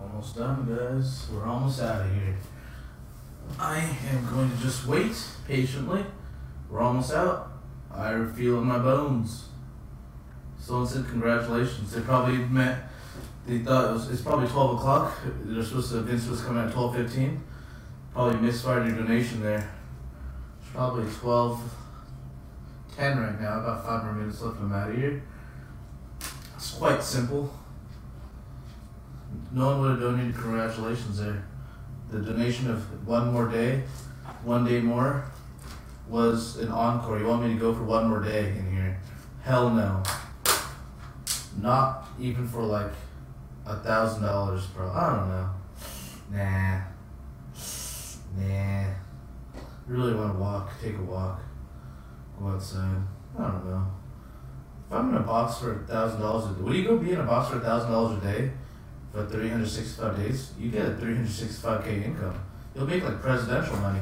Almost done, guys. We're almost out of here. I am going to just wait patiently. We're almost out. I feel in my bones. Someone said congratulations. They probably meant, they thought it's probably 12 o'clock. They're supposed to, Vince was coming at 12:15. Probably misfired your donation there. It's probably 12:10 right now. About 5 more minutes left and I'm out of here. It's quite simple. No one would have donated congratulations there. The donation of one day more, was an encore. You want me to go for one more day in here? Hell no. Not even for like $1,000, bro. I don't know. Nah. Really want to take a walk, go outside. I don't know. If I'm in a box for $1,000 a day, would you go be in a box for $1,000 a day for 365 days? You get a 365K income. You'll make like presidential money.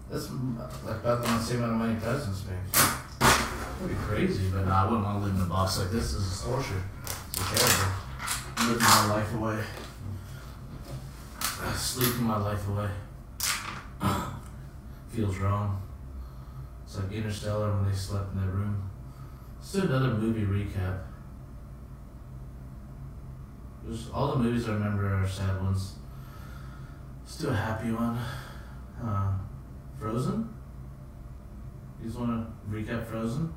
That's like about the same amount of money presidents make. That'd be crazy, but nah, I wouldn't want to live in a box like this. This is torture. It's terrible. I'm living my life away. Sleeping my life away. Feels wrong. It's like Interstellar when they slept in that room. Let's do another movie recap. All the movies I remember are sad ones. Let's do a happy one. Frozen? You just want to recap Frozen?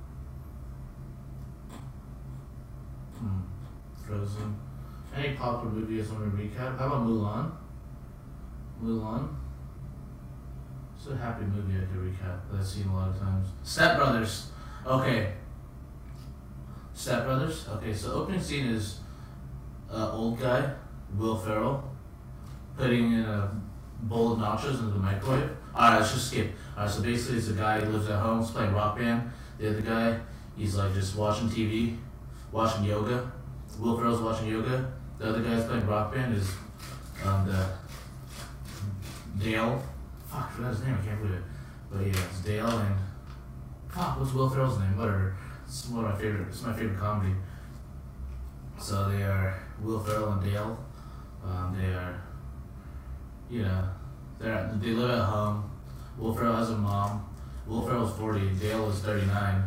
Frozen. Any popular movie you guys want to recap? How about Mulan? It's a happy movie I could recap that I've seen a lot of times. Stepbrothers. Okay. Stepbrothers. Okay, so opening scene is old guy, Will Ferrell, putting in a bowl of nachos into the microwave. Alright, let's just skip. Alright, so basically it's a guy who lives at home, he's playing Rock Band. The other guy, he's like just watching TV, watching yoga. Will Ferrell's watching yoga. The other guy's playing Rock Band is the Dale. Fuck, I forgot his name, I can't believe it. But yeah, it's Dale and what's Will Ferrell's name? Whatever. It's my favorite comedy. So they are Will Ferrell and Dale. They live at home. Will Ferrell has a mom. Will Ferrell's 40. Dale is 39.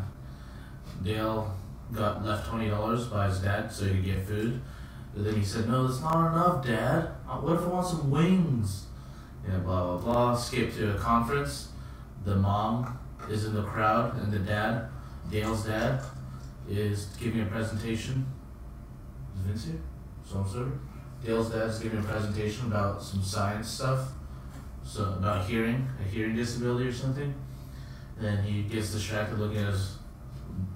Dale got left $20 by his dad so he could get food. But then he said, "No, that's not enough, Dad. What if I want some wings?" Yeah, blah blah blah. Skip to a conference. The mom is in the crowd, and the dad, Dale's dad, is giving a presentation. Is Vince here? Dale's dad's giving a presentation about some science stuff. So about a hearing disability or something. Then he gets distracted looking at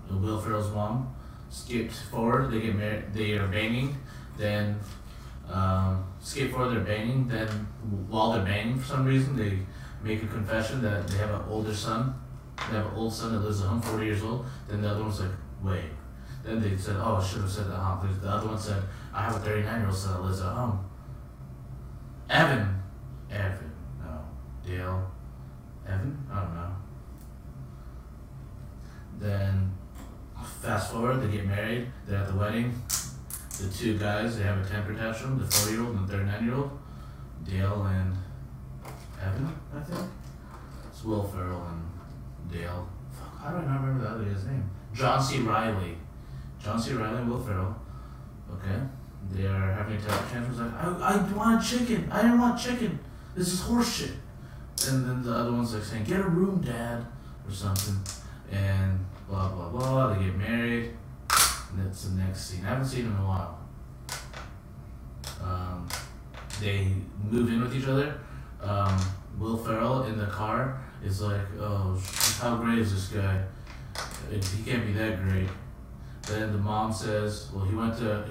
Will Ferrell's mom. Skipped forward, they get married, they are banging. Then skip forward, they're banging. Then while they're banging, for some reason, they make a confession that they have an older son. They have an old son that lives at home, 40 years old. Then the other one's like, wait. Then they said, oh, I should have said that. The other one said, I have a 39-year-old son that lives at home. Evan. No. Dale. Evan? I don't know. Then fast forward, they get married. They're at the wedding. The two guys, they have a temper tantrum. The 40-year-old and the 39-year-old. Dale and Evan, I think. It's Will Ferrell and Dale. Fuck, how do I not remember the other guy's name? John C. Reilly and Will Ferrell. Okay. They are having a temper tantrum. Like, I want chicken. I didn't want chicken. This is horse shit. And then the other one's like saying, get a room, Dad, or something. And blah, blah, blah. They get married. And that's the next scene. I haven't seen them in a while. They move in with each other. Will Ferrell in the car is like, oh, how great is this guy? He can't be that great. Then the mom says, well, he went to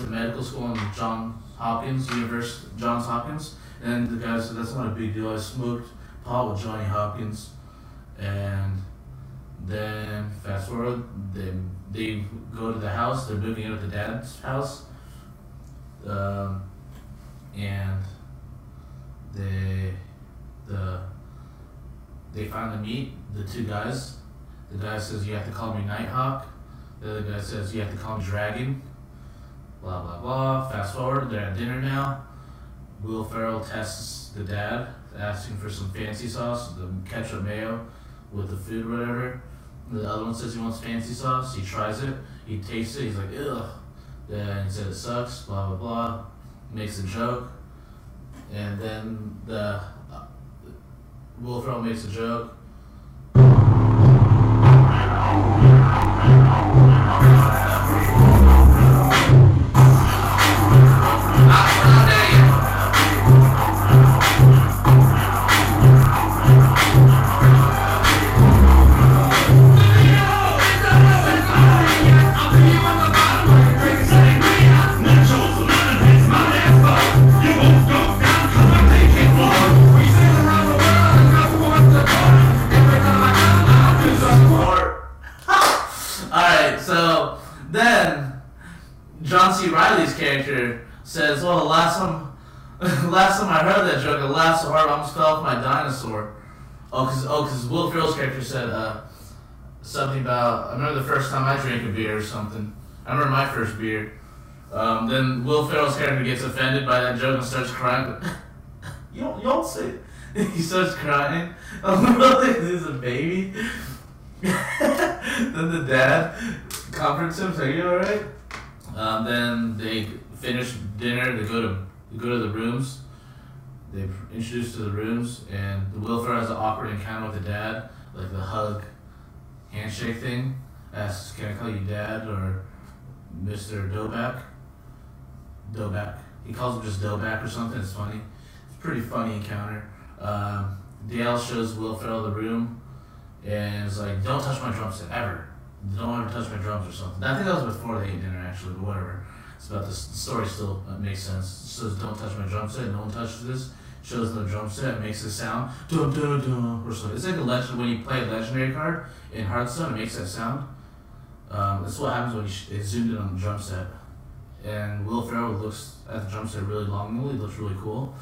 medical school in Johns Hopkins. And the guy said, that's not a big deal. I smoked pot with Johnny Hopkins. And then fast forward, they go to the house. They're moving in with the dad's house. And they finally meet, the two guys. The guy says, you have to call me Nighthawk. The other guy says, you have to call him Dragon. Blah, blah, blah. Fast forward, they're at dinner now. Will Ferrell tests the dad, asking for some fancy sauce, the ketchup mayo with the food or whatever. The other one says he wants fancy sauce. He tries it. He tastes it. He's like, ugh. Then he said it sucks, blah, blah, blah. Makes a joke. And then Will Ferrell makes a joke. So then John C. Reilly's character says, "Well, last time I heard that joke, it laughed so hard I almost fell off my dinosaur." Because Will Ferrell's character said something about, I remember the first time I drank a beer or something. I remember my first beer. Then Will Ferrell's character gets offended by that joke and starts crying. You don't say it. He starts crying. He's a baby. Then the dad comforts him, like, "You alright?" Then they finish dinner. They go to the rooms. They introduce to the rooms, and Will Ferrell has an awkward encounter with the dad, like the hug, handshake thing. Asks, "Can I call you Dad or Mr. Doback?" Doback. He calls him just Doback or something. It's funny. It's a pretty funny encounter. Dale shows Will Ferrell the room. And it's like, "Don't touch my drum set, ever. Don't ever touch my drums," or something. I think that was before they ate dinner, actually, but whatever. It's about the story still makes sense. It says, "Don't touch my drum set, no one touches this." Shows them the drum set, makes a sound, dum dum dum, or something. It's like a legend when you play a legendary card in Hearthstone, it makes that sound. That's what happens when you zoomed in on the drum set. And Will Ferrell looks at the drum set really longingly, looks really cool.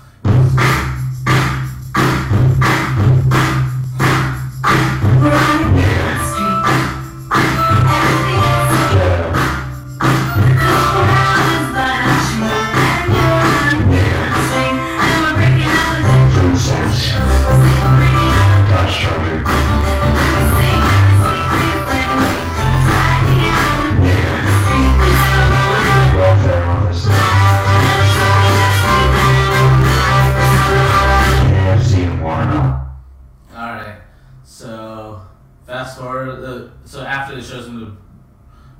Fast forward, so after they shows him the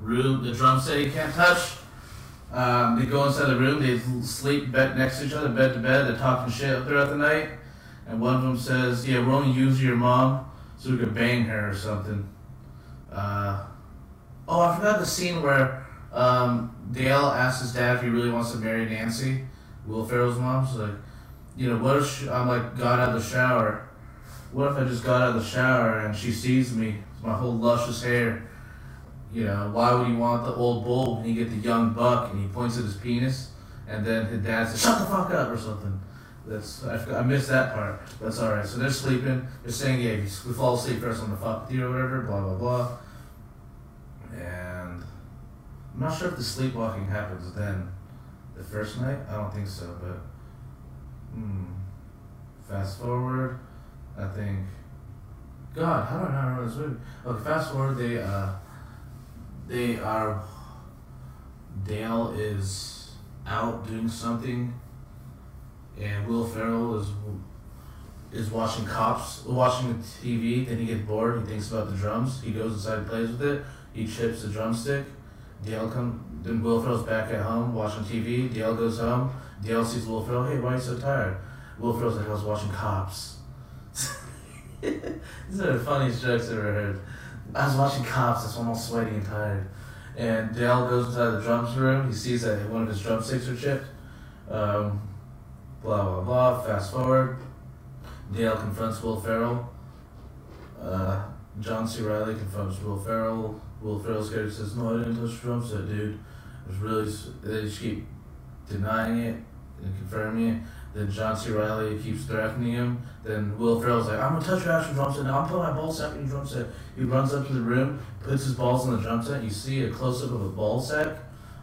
room, the drum set he can't touch, they go inside the room, they sleep next to each other, bed to bed, they're talking shit throughout the night, and one of them says, "Yeah, we're only using your mom so we could bang her," or something. I forgot the scene where Dale asks his dad if he really wants to marry Nancy, Will Ferrell's mom. She's like, "What if I'm like got out of the shower? What if I just got out of the shower and she sees me, my whole luscious hair? Why would you want the old bull when you get the young buck?" And he points at his penis, and then his dad says, "Shut the fuck up," or something. I missed that part. That's alright. So they're sleeping. They're saying, "Yeah, if we fall asleep first, I'm gonna fuck with you," or whatever. Blah blah blah. And I'm not sure if the sleepwalking happens then, the first night. I don't think so. But fast forward. I think, God, how do I not remember this movie? Okay, fast forward, Dale is out doing something, and Will Ferrell is watching the TV, then he gets bored, he thinks about the drums, he goes inside and plays with it, he chips the drumstick, then Will Ferrell's back at home watching TV, Dale goes home, Dale sees Will Ferrell, "Hey, why are you so tired?" Will Ferrell's like, "I was watching Cops." These are the funniest jokes I've ever heard. "I was watching Cops, that's why I'm all sweaty and tired." And Dale goes inside the drums room, he sees that one of his drumsticks are chipped. Blah blah blah, fast forward. Dale confronts Will Ferrell. John C. Reilly confronts Will Ferrell. Will Ferrell's character says, "No, I didn't touch the drum set, dude. It was really," they just keep denying it. and confirm me. Then John C. Reilly keeps threatening him. Then Will Ferrell's like, I'm gonna touch your actual drum set now. I'm putting my ball sack in your drum set. He runs up to the room, puts his balls on the drum set. You see a close up of a ball sack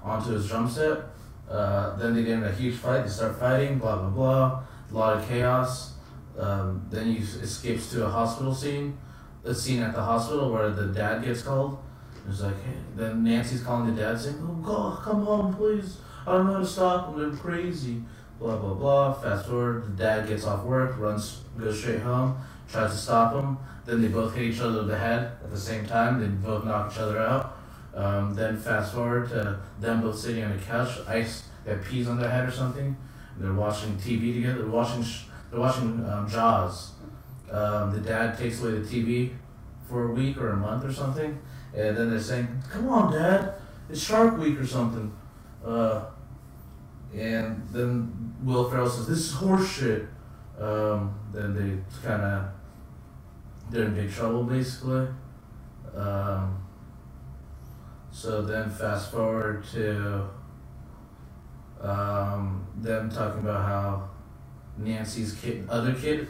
onto his drum set. Then they get in a huge fight. They start fighting. Blah blah blah. A lot of chaos. Then he escapes to a hospital scene. A scene at the hospital where the dad gets called. It's like, hey. Then Nancy's calling the dad saying, "Oh God, come home, please. I don't know how to stop them. They're crazy." Blah blah blah. Fast forward, the dad gets off work, goes straight home, tries to stop him. Then they both hit each other with the head at the same time. They both knock each other out. Then fast forward to them both sitting on a couch, they have peas on their head or something. They're watching TV together. They're watching Jaws. The dad takes away the TV for a week or a month or something, and then they're saying, "Come on, Dad, it's Shark Week or something." And then Will Ferrell says, "This is horse shit." Then they're in big trouble basically. So then fast forward to them talking about how Nancy's other kid,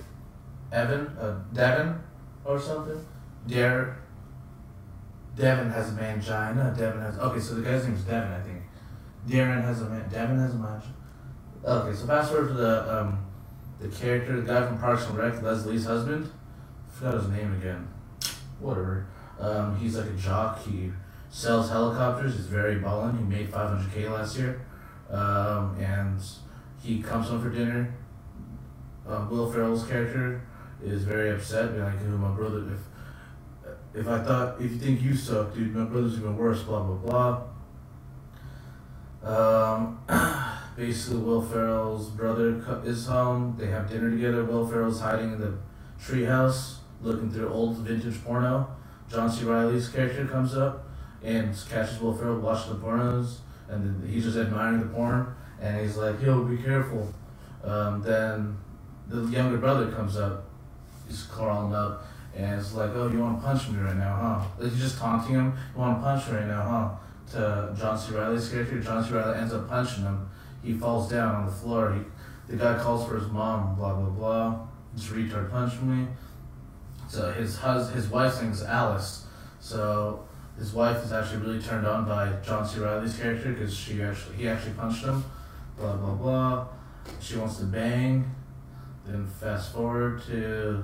Devin or something. Devin has a mangina. Okay, so the guy's name is Devin, I think. Devin has a mangina. Okay, so fast forward to the character, the guy from Parks and Rec, Leslie's husband. I forgot his name again. Whatever. He's like a jock. He sells helicopters. He's very ballin'. He made $500K last year. And he comes home for dinner. Will Ferrell's character is very upset, being like, my brother, if you think you suck, dude, my brother's even worse, blah, blah, blah. Basically, Will Ferrell's brother is home. They have dinner together. Will Ferrell's hiding in the treehouse, looking through old vintage porno. John C. Reilly's character comes up and catches Will Ferrell watching the pornos, and then he's just admiring the porn, and he's like, "Yo, be careful." Then the younger brother comes up, he's crawling up, and it's like, "Oh, you want to punch me right now, huh?" Like, he's just taunting him. "You want to punch me right now, huh?" To John C. Reilly's character. John C. Reilly ends up punching him. He falls down on the floor. The guy calls for his mom. Blah blah blah. This retard punched me. So his wife's name is Alice. So his wife is actually really turned on by John C. Reilly's character because he actually punched him. Blah blah blah. She wants to bang. Then fast forward to.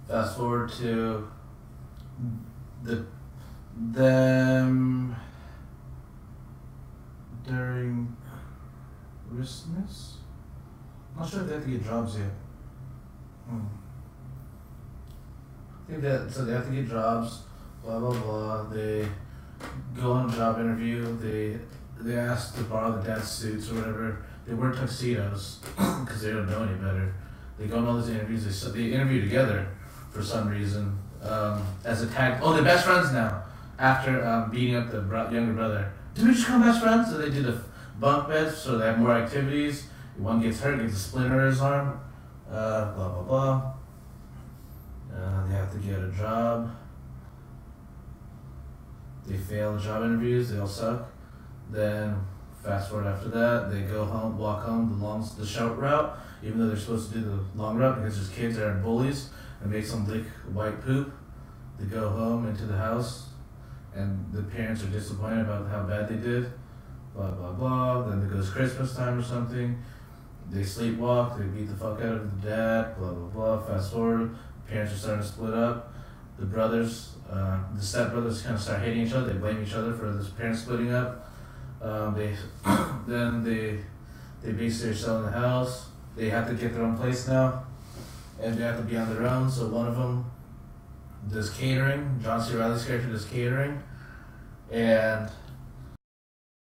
Fast forward to them during Christmas. Not sure if they have to get jobs yet. I think so they have to get jobs. Blah blah blah. They go on a job interview. They ask to borrow the dad's suits or whatever. They wear tuxedos because they don't know any better. They go on all these interviews. They interview together. For some reason, as a tag. Oh, they're best friends now. After beating up the younger brother, did we just become best friends? So they do the bunk beds, so they have more activities. One gets hurt, gets a splinter in his arm. Blah blah blah. They have to get a job. They fail the job interviews. They all suck. Then fast forward after that, they go home, walk home the short route, even though they're supposed to do the long route because there's kids that are bullies. And make some lick white poop. They go home into the house, and the parents are disappointed about how bad they did. Blah blah blah. Then it goes Christmas time or something. They sleepwalk. They beat the fuck out of the dad. Blah blah blah. Fast forward, parents are starting to split up. The brothers, the stepbrothers, kind of start hating each other. They blame each other for the parents splitting up. They basically are selling the house. They have to get their own place now. And they have to be on their own, so one of them does catering. John C. Reilly's character does catering. And